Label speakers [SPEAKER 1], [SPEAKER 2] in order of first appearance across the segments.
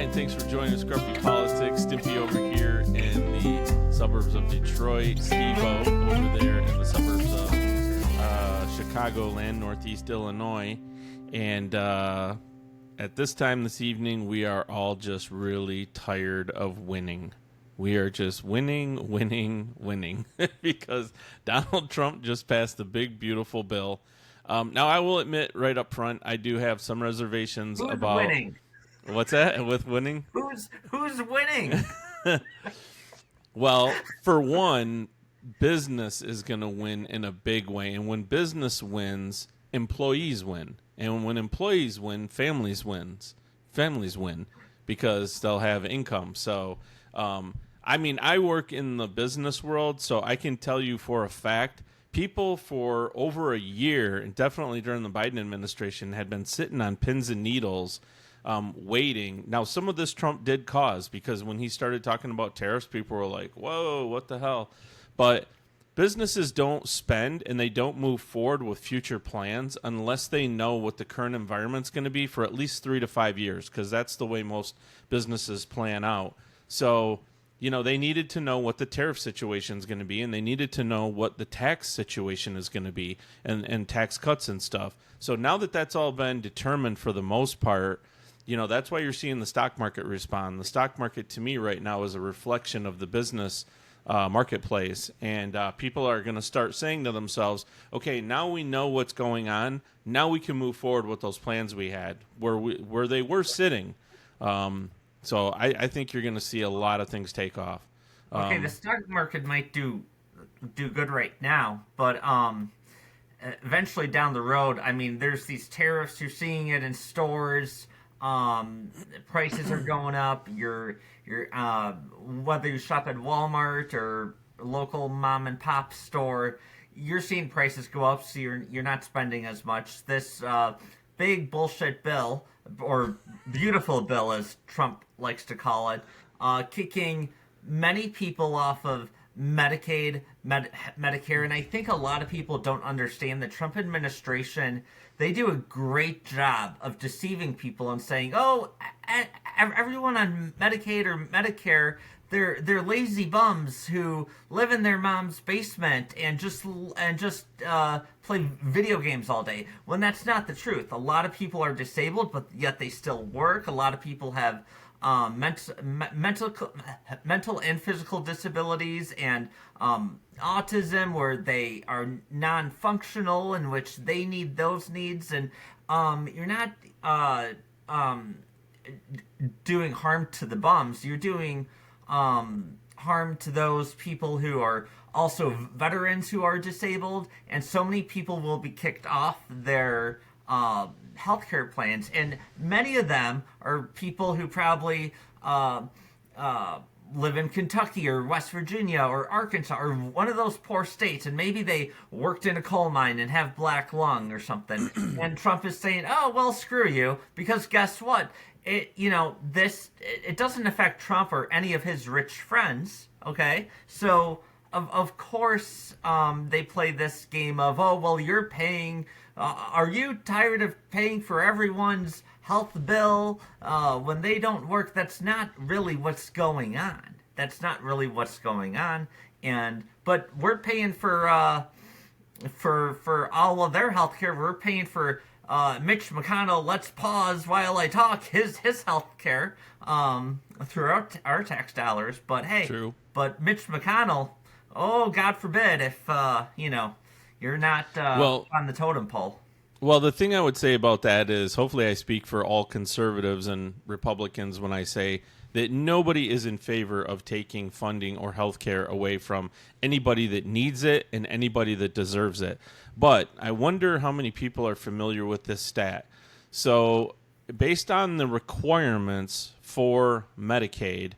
[SPEAKER 1] Hi, and thanks for joining Scruffy Politics. Stimpy over here in the suburbs of Detroit. Steve-O over there in the suburbs of Chicagoland, Northeast Illinois. And at this time this evening, we are all just really tired of winning. We are just winning, because Donald Trump just passed the big, beautiful bill. Now, I will admit right up front, I do have some reservations about
[SPEAKER 2] winning.
[SPEAKER 1] What's that with winning?
[SPEAKER 2] Who's winning?
[SPEAKER 1] Well, for one, business is going to win in a big way, and when business wins, employees win, and when employees win, families win because they'll have income. So, I work in the business world, so I can tell you for a fact, people for over a year, and definitely during the Biden administration, had been sitting on pins and needles waiting. Now, some of this Trump did cause, because when he started talking about tariffs, people were like, whoa, what the hell? But businesses don't spend and they don't move forward with future plans unless they know what the current environment's going to be for at least 3 to 5 years, because that's the way most businesses plan out. So, they needed to know what the tariff situation is going to be, and they needed to know what the tax situation is going to be, and tax cuts and stuff. So now that that's all been determined for the most part, that's why you're seeing the stock market respond. The stock market, to me, right now is a reflection of the business marketplace. And people are going to start saying to themselves, okay, now we know what's going on. Now we can move forward with those plans we had where they were sitting. So I think you're going to see a lot of things take off.
[SPEAKER 2] Okay, the stock market might do good right now, but eventually down the road, there's these tariffs. You're seeing it in stores. Prices are going up. You're whether you shop at Walmart or local mom and pop store, you're seeing prices go up. So you're not spending as much. This big bullshit bill, or beautiful bill as Trump likes to call it, kicking many people off of Medicaid, Medicare, and I think a lot of people don't understand the Trump administration. They do a great job of deceiving people and saying, "Oh, everyone on Medicaid or Medicare, they're lazy bums who live in their mom's basement and just play video games all day." When that's not the truth. A lot of people are disabled, but yet they still work. A lot of people have mental and physical disabilities, and autism, where they are non-functional, in which they need those needs, and you're not doing harm to the bums. You're doing harm to those people who are also veterans who are disabled, and so many people will be kicked off their healthcare plans, and many of them are people who probably live in Kentucky or West Virginia or Arkansas or one of those poor states, and maybe they worked in a coal mine and have black lung or something. And Trump is saying, "Oh, well, screw you," because guess what? It doesn't affect Trump or any of his rich friends. Okay, so of course they play this game of, "Oh, well, you're paying. Are you tired of paying for everyone's health bill when they don't work?" That's not really what's going on. But we're paying for all of their health care. We're paying for Mitch McConnell, let's pause while I talk, his health care through our tax dollars. But hey,
[SPEAKER 1] True.
[SPEAKER 2] But Mitch McConnell, oh, God forbid if you're not on the totem pole.
[SPEAKER 1] Well, the thing I would say about that is, hopefully I speak for all conservatives and Republicans when I say that nobody is in favor of taking funding or health care away from anybody that needs it and anybody that deserves it. But I wonder how many people are familiar with this stat. So based on the requirements for Medicaid,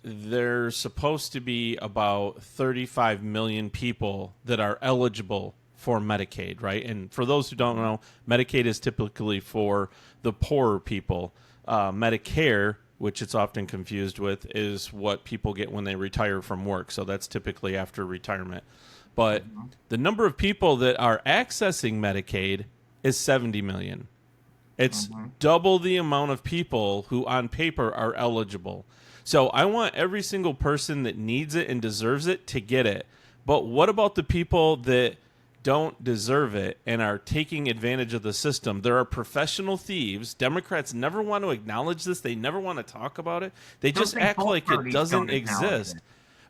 [SPEAKER 1] there's supposed to be about 35 million people that are eligible for Medicaid, right? And for those who don't know, Medicaid is typically for the poorer people. Medicare, which it's often confused with, is what people get when they retire from work. So that's typically after retirement. But the number of people that are accessing Medicaid is 70 million. It's double the amount of people who on paper are eligible. So I want every single person that needs it and deserves it to get it. But what about the people that don't deserve it and are taking advantage of the system? There are professional thieves. Democrats never want to acknowledge this. They never want to talk about it. They just act like it doesn't exist.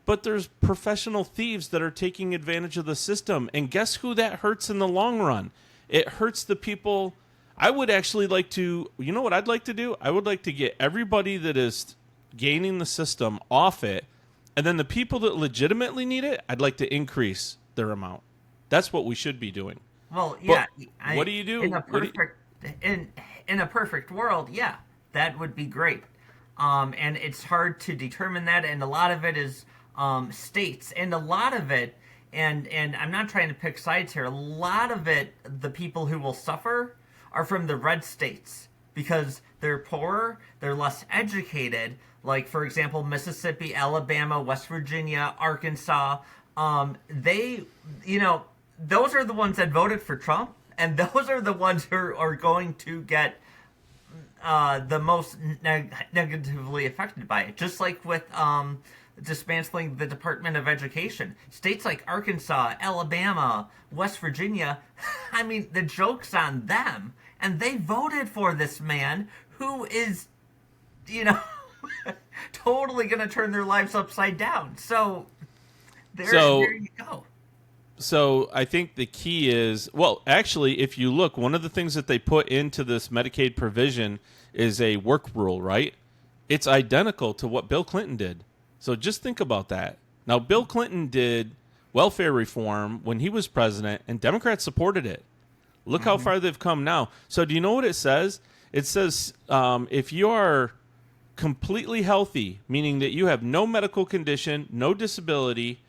[SPEAKER 1] But there's professional thieves that are taking advantage of the system. And guess who that hurts in the long run? It hurts the people. I would actually like to, you know what I'd like to do? I would like to get everybody that is gaining the system off it. And then the people that legitimately need it, I'd like to increase their amount. That's what we should be doing.
[SPEAKER 2] Well, yeah.
[SPEAKER 1] What do you do?
[SPEAKER 2] In a perfect world, yeah, that would be great. And it's hard to determine that, and a lot of it is states, and a lot of it, and I'm not trying to pick sides here. A lot of it, the people who will suffer are from the red states because they're poorer, they're less educated. Like, for example, Mississippi, Alabama, West Virginia, Arkansas. Those are the ones that voted for Trump, and those are the ones who are going to get the most negatively affected by it. Just like with dismantling the Department of Education. States like Arkansas, Alabama, West Virginia, I mean, the joke's on them. And they voted for this man who is, totally going to turn their lives upside down. So there you go.
[SPEAKER 1] So I think the key is, well, actually, if you look, one of the things that they put into this Medicaid provision is a work rule, right? It's identical to what Bill Clinton did. So just think about that. Now, Bill Clinton did welfare reform when he was president, and Democrats supported it. Look how far they've come now. So do you know what it says? It says if you are completely healthy, meaning that you have no medical condition, no disability,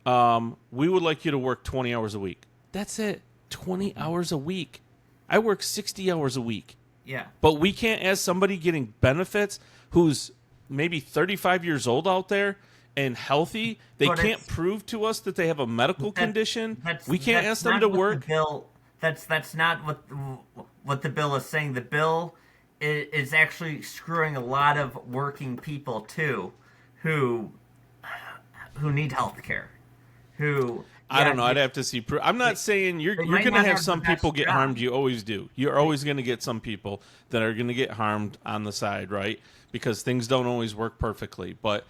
[SPEAKER 1] we would like you to work 20 hours a week. That's it. 20 hours a week. I work 60 hours a week.
[SPEAKER 2] Yeah.
[SPEAKER 1] But we can't ask somebody getting benefits who's maybe 35 years old out there and healthy. They can't prove to us that they have a medical condition. We can't ask them to work.
[SPEAKER 2] That's not what the bill is saying. The bill is actually screwing a lot of working people too, who need health care.
[SPEAKER 1] I don't know. I'd have to see proof. I'm not saying you're going to have some people get harmed. You always do. You're always going to get some people that are going to get harmed on the side, right? Because things don't always work perfectly. But,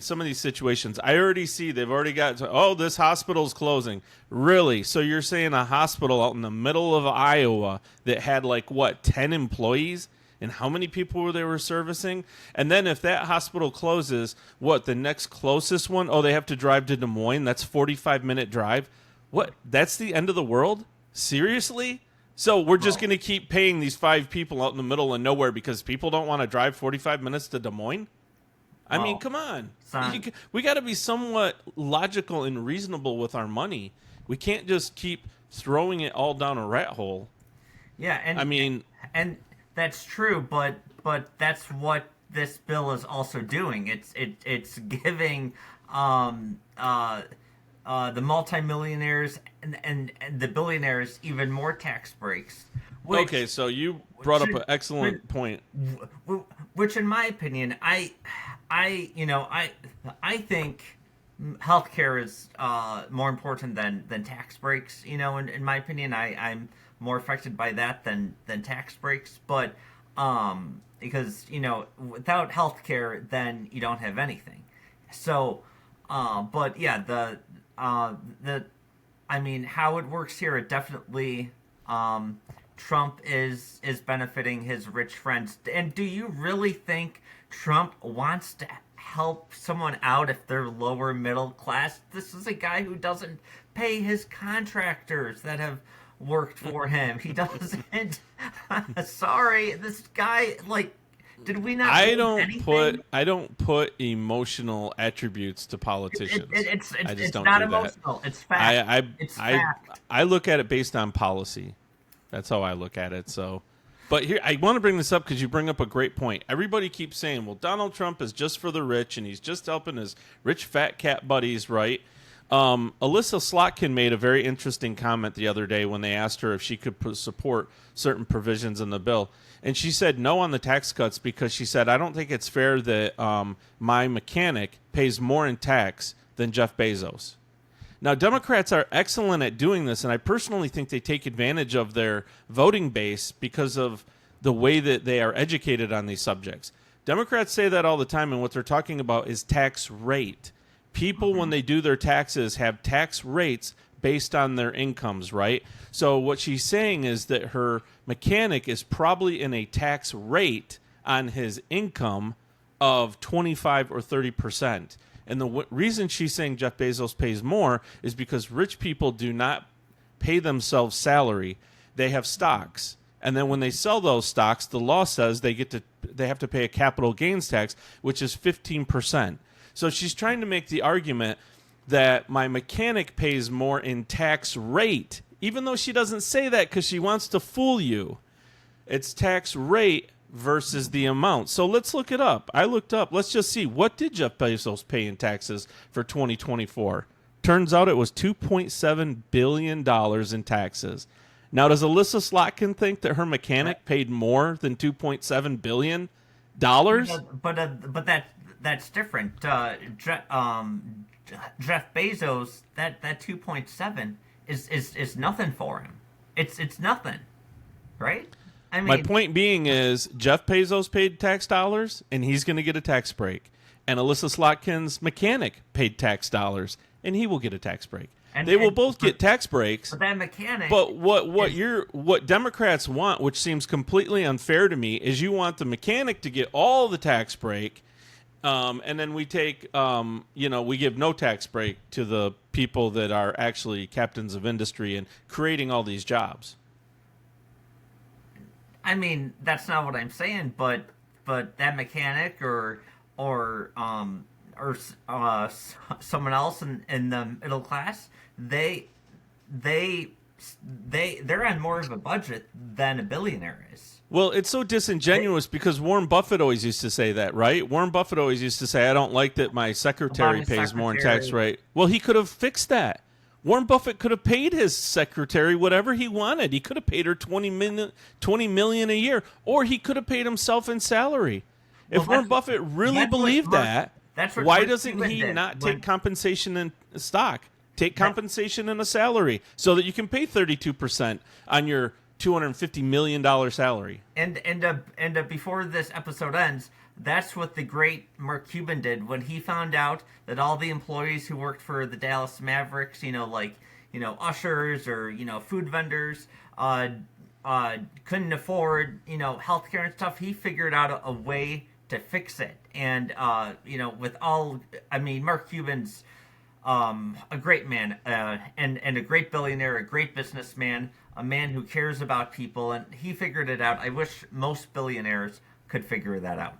[SPEAKER 1] some of these situations, I already see they've already got, this hospital's closing. Really? So you're saying a hospital out in the middle of Iowa that had 10 employees? And how many people they were servicing? And then if that hospital closes, the next closest one? Oh, they have to drive to Des Moines. That's 45-minute drive. What? That's the end of the world? Seriously? So we're just going to keep paying these 5 people out in the middle of nowhere because people don't want to drive 45 minutes to Des Moines? I mean, come on. We got to be somewhat logical and reasonable with our money. We can't just keep throwing it all down a rat hole.
[SPEAKER 2] Yeah, and that's true, but that's what this bill is also doing. It's giving the multimillionaires and the billionaires even more tax breaks.
[SPEAKER 1] Okay, so you brought up an excellent point.
[SPEAKER 2] Which, in my opinion, I think healthcare is more important than tax breaks. In my opinion, I'm more affected by that than tax breaks, but because without healthcare, then you don't have anything. So, but yeah, how it works here, it definitely Trump is benefiting his rich friends. And do you really think Trump wants to help someone out if they're lower middle class? This is a guy who doesn't pay his contractors that have worked for him. He doesn't. Sorry, this guy, did we not?
[SPEAKER 1] I don't put emotional attributes to politicians. I just don't
[SPEAKER 2] not
[SPEAKER 1] do
[SPEAKER 2] emotional.
[SPEAKER 1] That.
[SPEAKER 2] It's fact.
[SPEAKER 1] I look at it based on policy. That's how I look at it. So, but here I want to bring this up because you bring up a great point. Everybody keeps saying, "Well, Donald Trump is just for the rich, and he's just helping his rich fat cat buddies," right? Alyssa Slotkin made a very interesting comment the other day when they asked her if she could support certain provisions in the bill. And she said no on the tax cuts because she said, I don't think it's fair that my mechanic pays more in tax than Jeff Bezos. Now, Democrats are excellent at doing this, and I personally think they take advantage of their voting base because of the way that they are educated on these subjects. Democrats say that all the time, and what they're talking about is tax rate. People, when they do their taxes, have tax rates based on their incomes, right? So what she's saying is that her mechanic is probably in a tax rate on his income of 25 or 30%. And the reason she's saying Jeff Bezos pays more is because rich people do not pay themselves salary. They have stocks. And then when they sell those stocks, the law says they have to pay a capital gains tax, which is 15%. So she's trying to make the argument that my mechanic pays more in tax rate, even though she doesn't say that because she wants to fool you. It's tax rate versus the amount. So let's look it up. I looked up. Let's just see. What did Jeff Bezos pay in taxes for 2024? Turns out it was $2.7 billion in taxes. Now, does Alyssa Slotkin think that her mechanic paid more than $2.7 billion?
[SPEAKER 2] But that's different. Jeff Bezos, that 2.7 is nothing for him. It's nothing, right? I mean,
[SPEAKER 1] my point being is Jeff Bezos paid tax dollars, and he's going to get a tax break. And Alyssa Slotkin's mechanic paid tax dollars, and he will get a tax break. They will both get tax breaks.
[SPEAKER 2] But that mechanic.
[SPEAKER 1] But what Democrats want, which seems completely unfair to me, is you want the mechanic to get all the tax break, and then we take, we give no tax break to the people that are actually captains of industry and creating all these jobs.
[SPEAKER 2] I mean, that's not what I'm saying, but that mechanic or someone else in the middle class, they're on more of a budget than a billionaire is.
[SPEAKER 1] Well, it's so disingenuous because Warren Buffett always used to say that, right? Warren Buffett always used to say, I don't like that my secretary pays more in tax rate. Well, he could have fixed that. Warren Buffett could have paid his secretary whatever he wanted. He could have paid her $20 million a year, or he could have paid himself in salary. If Warren Buffett really believed that, why doesn't he not take compensation in stock? Take compensation in a salary so that you can pay 32% on your $250 million salary.
[SPEAKER 2] And before this episode ends, that's what the great Mark Cuban did when he found out that all the employees who worked for the Dallas Mavericks, ushers or food vendors, couldn't afford healthcare and stuff. He figured out a way to fix it. And Mark Cuban's a great man and a great billionaire, a great businessman, a man who cares about people, and he figured it out. I wish most billionaires could figure that out.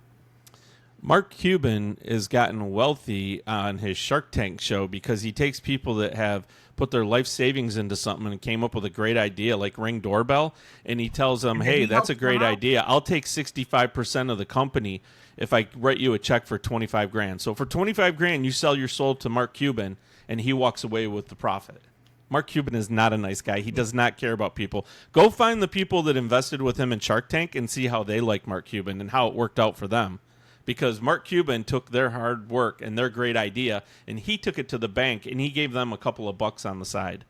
[SPEAKER 1] Mark Cuban has gotten wealthy on his Shark Tank show because he takes people that have put their life savings into something and came up with a great idea like Ring Doorbell, and he tells them, hey, that's a great idea. I'll take 65% of the company if I write you a check for $25,000. So for $25,000, you sell your soul to Mark Cuban, and he walks away with the profit. Mark Cuban is not a nice guy. He does not care about people. Go find the people that invested with him in Shark Tank and see how they like Mark Cuban and how it worked out for them. Because Mark Cuban took their hard work and their great idea, and he took it to the bank, and he gave them a couple of bucks on the side.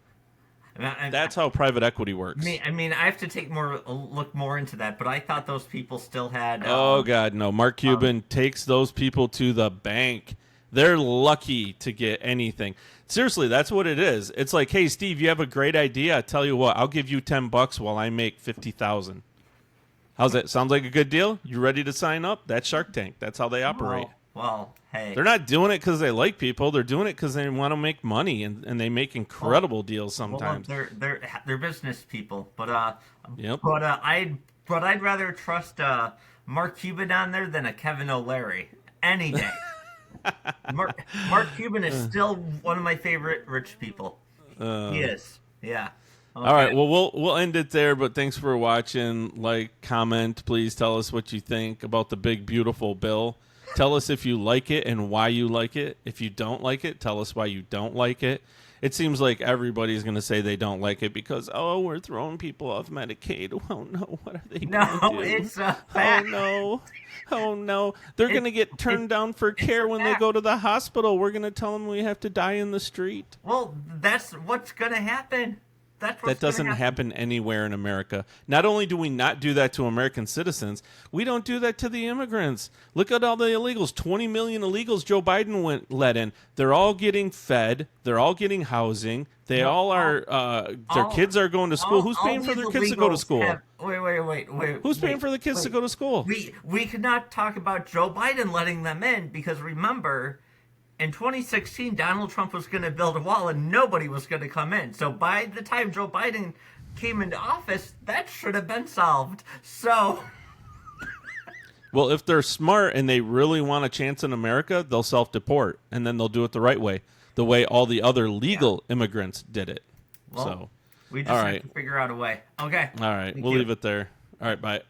[SPEAKER 1] That's how private equity works.
[SPEAKER 2] I have to look more into that, but I thought those people still had...
[SPEAKER 1] oh, God, no. Mark Cuban takes those people to the bank. They're lucky to get anything. Seriously, that's what it is. It's like, hey, Steve, you have a great idea. I tell you what, I'll give you $10 while I make $50,000. How's that? Sounds like a good deal? You ready to sign up? That's Shark Tank. That's how they operate.
[SPEAKER 2] Well, hey.
[SPEAKER 1] They're not doing it because they like people. They're doing it because they want to make money, and they make incredible deals sometimes.
[SPEAKER 2] Well, they're business people, but
[SPEAKER 1] yep.
[SPEAKER 2] I'd rather trust Mark Cuban on there than a Kevin O'Leary any day. Mark Cuban is still one of my favorite rich people. He is, yeah.
[SPEAKER 1] All right. Well, we'll end it there. But thanks for watching. Like, comment. Please tell us what you think about the big beautiful bill. Tell us if you like it and why you like it. If you don't like it, tell us why you don't like it. It seems like everybody's going to say they don't like it because, oh, we're throwing people off Medicaid. Oh, no. What are they going to do?
[SPEAKER 2] No, it's a
[SPEAKER 1] Oh,
[SPEAKER 2] fact.
[SPEAKER 1] no. Oh, no. They're going to get turned down for care when they
[SPEAKER 2] fact.
[SPEAKER 1] go to the hospital. We're going to tell them we have to die in the street.
[SPEAKER 2] Well, that's what's going to happen.
[SPEAKER 1] That doesn't happen anywhere in America. Not only do we not do that to American citizens, we don't do that to the immigrants. Look at all the illegals. 20 million illegals Joe Biden let in. They're all getting fed. They're all getting housing. They all are. Their kids are going to school. Who's paying for their kids to go to school?
[SPEAKER 2] Wait.
[SPEAKER 1] Who's paying for the kids to go to school?
[SPEAKER 2] We cannot talk about Joe Biden letting them in because remember, in 2016, Donald Trump was going to build a wall and nobody was going to come in. So by the time Joe Biden came into office, that should have been solved. So,
[SPEAKER 1] well, if they're smart and they really want a chance in America, they'll self-deport, and then they'll do it the right way, the way all the other legal immigrants did it.
[SPEAKER 2] well,
[SPEAKER 1] So,
[SPEAKER 2] we just
[SPEAKER 1] all
[SPEAKER 2] have
[SPEAKER 1] right.
[SPEAKER 2] to figure out a way. Okay.
[SPEAKER 1] All right,
[SPEAKER 2] Thank
[SPEAKER 1] we'll
[SPEAKER 2] you.
[SPEAKER 1] leave it there. All right, bye.